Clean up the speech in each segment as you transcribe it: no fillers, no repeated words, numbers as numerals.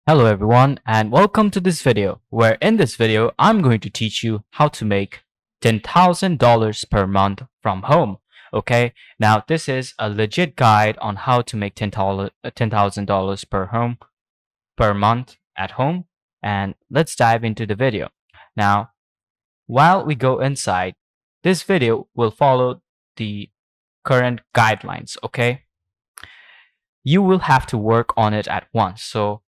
Hello everyone and welcome to this video where in this video I'm going to teach you how to make $10,000 per month from home. Okay, now this is a legit guide on how to make $10,000 per month at home, and let's dive into the video. Now, while we go inside, this video will follow the current guidelines, okay? You will have to work on it at once. So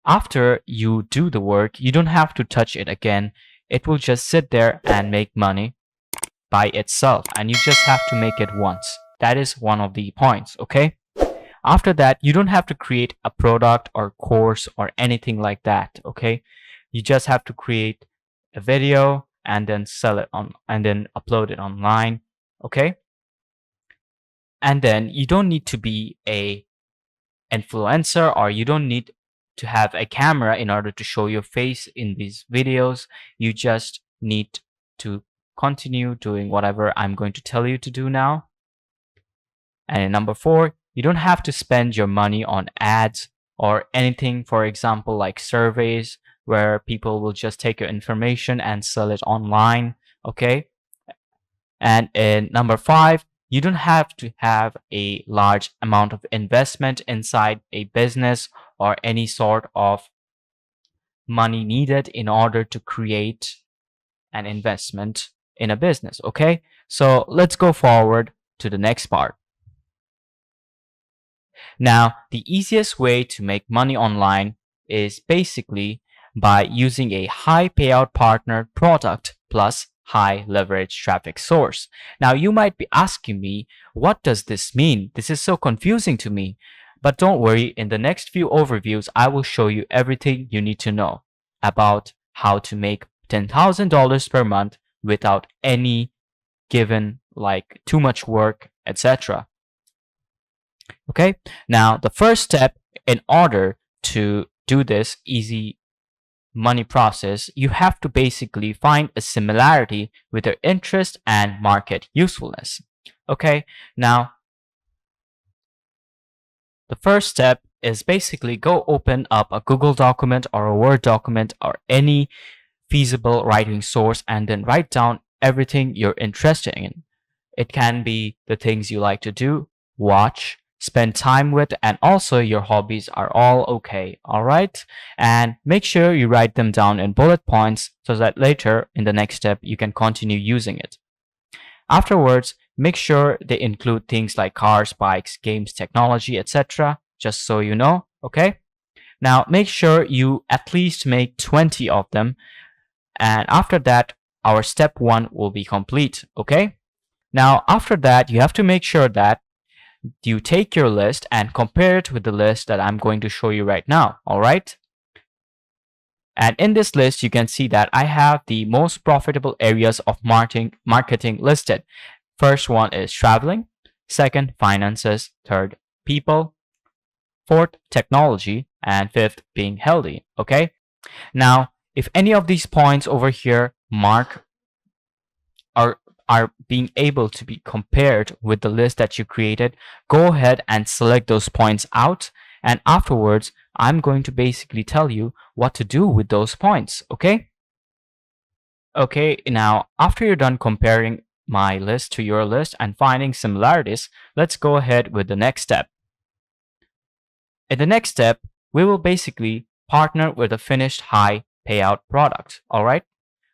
after you do the work, you don't have to touch it again. It will just sit there and make money by itself, and you just have to make it once. That is one of the points, okay? After that, you don't have to create a product or course or anything like that, okay? You just have to create a video and then sell it on and then upload it online, okay? And then you don't need to be a influencer, or you don't need to have a camera in order to show your face in these videos. You just need to continue doing whatever I'm going to tell you to do now. And in number 4, you don't have to spend your money on ads or anything, for example, like surveys where people will just take your information and sell it online, okay? And in number 5, you don't have to have a large amount of investment inside a business or any sort of money needed in order to create an investment in a business, okay? So let's go forward to the next part. Now, the easiest way to make money online is basically by using a high payout partner product plus high leverage traffic source. Now, you might be asking me, what does this mean? This is so confusing to me. But don't worry, in the next few overviews, I will show you everything you need to know about how to make $10,000 per month without any given like too much work, etc. Okay, now the first step in order to do this easy money process, you have to basically find a similarity with your interest and market usefulness. Okay, now the first step is basically go open up a Google document or a Word document or any feasible writing source and then write down everything you're interested in. It can be the things you like to do, watch, spend time with, and also your hobbies are all okay, all right? And make sure you write them down in bullet points so that later in the next step you can continue using it. Afterwards, make sure they include things like cars, bikes, games, technology, etc., just so you know, okay? Now make sure you at least make 20 of them, and after that our step 1 will be complete, okay? Now after that you have to make sure that you take your list and compare it with the list that I'm going to show you right now, all right? And in this list, you can see that I have the most profitable areas of marketing listed. First one is traveling, second, finances, third, people, fourth, technology, and fifth, being healthy, okay? Now, if any of these points over here are being able to be compared with the list that you created, go ahead and select those points out, and afterwards I'm going to basically tell you what to do with those points, okay? Okay, now after you're done comparing my list to your list and finding similarities, let's go ahead with the next step. In the next step, we will basically partner with a finished high payout product, all right?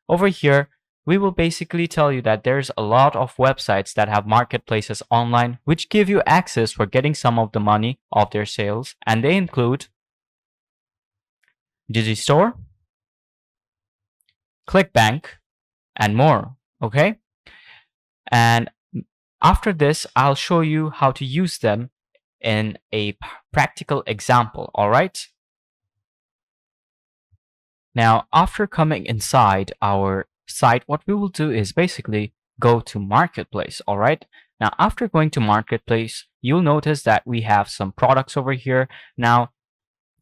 Over here, we will basically tell you that there's a lot of websites that have marketplaces online which give you access for getting some of the money of their sales, and they include Digistore, ClickBank, and more, okay? And after this, I'll show you how to use them in a practical example, all right? Now, after coming inside our site, what we will do is basically go to Marketplace, all right? Now, after going to Marketplace, you'll notice that we have some products over here. Now,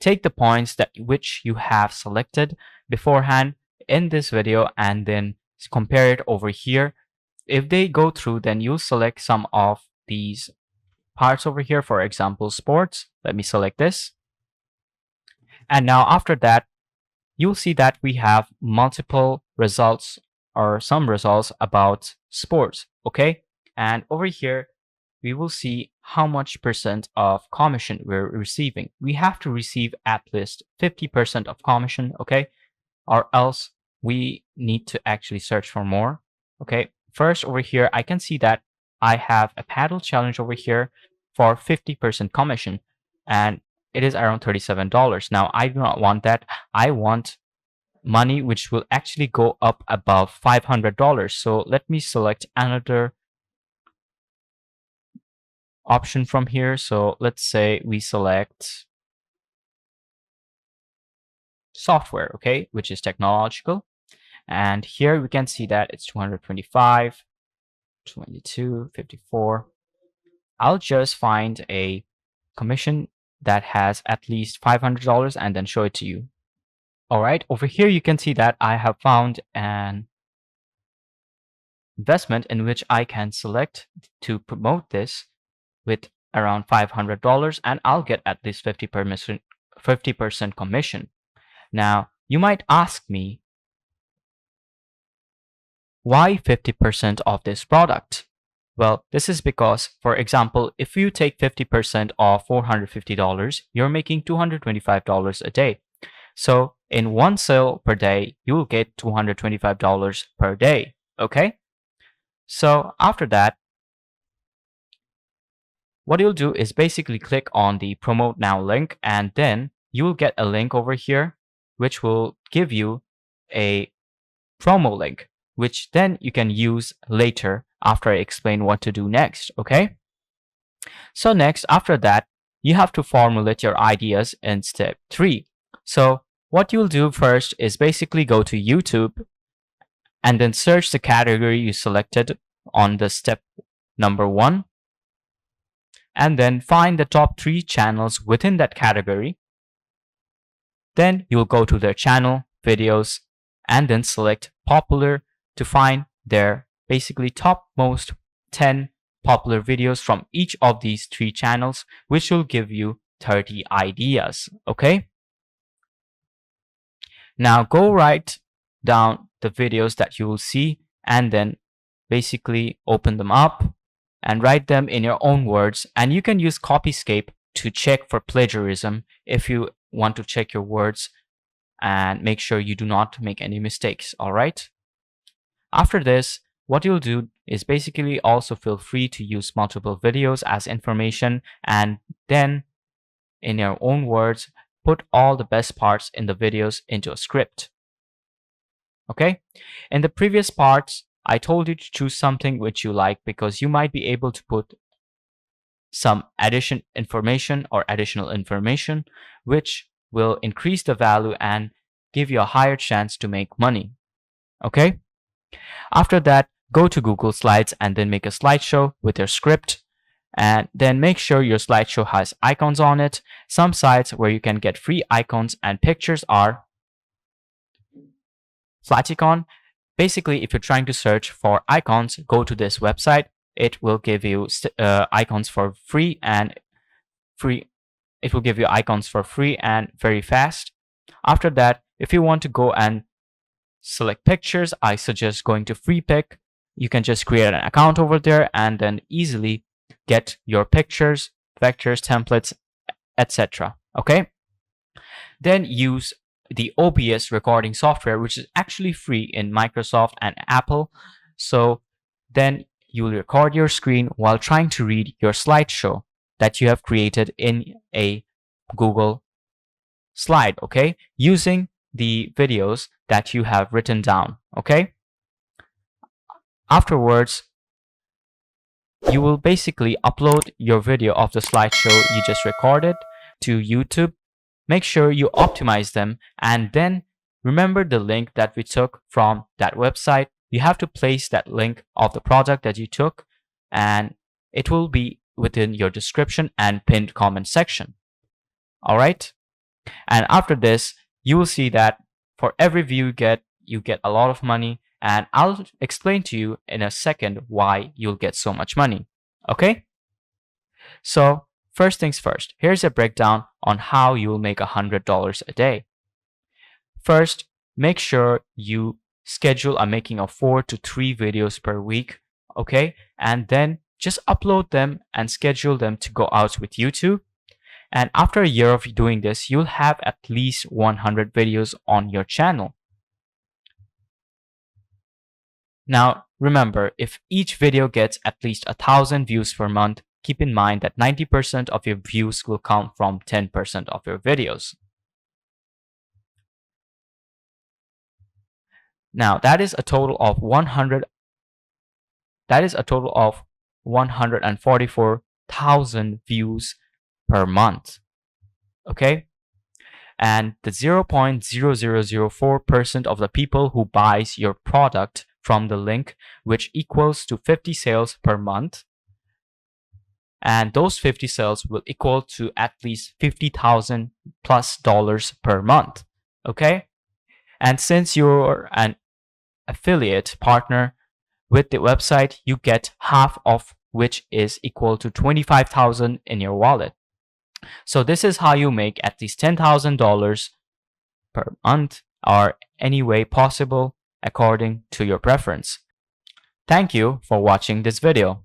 take the points that which you have selected beforehand in this video and then compare it over here. If they go through, then you'll select some of these parts over here. For example, sports. Let me select this. And now after that, you'll see that we have multiple results or some results about sports. Okay. And over here, we will see how much percent of commission we're receiving. We have to receive at least 50% of commission. Okay. Or else we need to actually search for more. Okay. First over here, I can see that I have a paddle challenge over here for 50% commission, and it is around $37. Now I do not want that. I want money which will actually go up above $500. So let me select another option from here. So let's say we select software, okay, which is technological. And here we can see that it's 225, 22, 54. I'll just find a commission that has at least $500 and then show it to you. All right, over here you can see that I have found an investment in which I can select to promote this with around $500, and I'll get at least 50% commission. Now, you might ask me, why 50% of this product? Well, this is because, for example, if you take 50% of $450, you're making $225 a day. So in one sale per day, you will get $225 per day. Okay? So after that, what you'll do is basically click on the promote now link, and then you will get a link over here which will give you a promo link, which then you can use later after I explain what to do next. Okay? So next, after that, you have to formulate your ideas in step 3. So what you'll do first is basically go to YouTube and then search the category you selected on the step number 1, and then find the top 3 channels within that category. Then you'll go to their channel, videos, and then select popular to find their basically topmost 10 popular videos from each of these 3 channels, which will give you 30 ideas. Okay? Now go write down the videos that you will see and then basically open them up and write them in your own words. And you can use Copyscape to check for plagiarism if you want to check your words and make sure you do not make any mistakes. All right? After this, what you'll do is basically also feel free to use multiple videos as information, and then in your own words, put all the best parts in the videos into a script. Okay? In the previous parts, I told you to choose something which you like because you might be able to put some additional information which will increase the value and give you a higher chance to make money. Okay? After that, go to Google Slides and then make a slideshow with your script, and then make sure your slideshow has icons on it. Some sites where you can get free icons and pictures are Flaticon. Basically, if you're trying to search for icons, go to this website. It will give you icons for free and it will give you icons for free and very fast. After that, if you want to go and select pictures, I suggest going to FreePic. You can just create an account over there and then easily get your pictures, vectors, templates, etc. Okay? Then use the OBS recording software, which is actually free in Microsoft and Apple. So then you will record your screen while trying to read your slideshow that you have created in a Google slide, okay, using the videos that you have written down. Okay? Afterwards, you will basically upload your video of the slideshow you just recorded to YouTube. Make sure you optimize them, and then remember the link that we took from that website. You have to place that link of the product that you took, and it will be within your description and pinned comment section. All right? And after this, you will see that for every view you get a lot of money, and I'll explain to you in a second why you'll get so much money. Okay? So First things first, here's a breakdown on how you will make $100 a day. First, make sure you schedule a making of 4 to 3 videos per week, okay? And then just upload them and schedule them to go out with YouTube. And after a year of doing this, you'll have at least 100 videos on your channel. Now, remember, if each video gets at least 1,000 views per month, keep in mind that 90% of your views will come from 10% of your videos. Now, that is a total of 144,000 views per month. Okay? And the 0.0004% of the people who buys your product from the link, which equals to 50 sales per month. And those 50 sales will equal to at least $50,000 plus per month. Okay? And since you're an affiliate partner with the website, you get half of which is equal to $25,000 in your wallet. So this is how you make at least $10,000 per month, or any way possible according to your preference. Thank you for watching this video.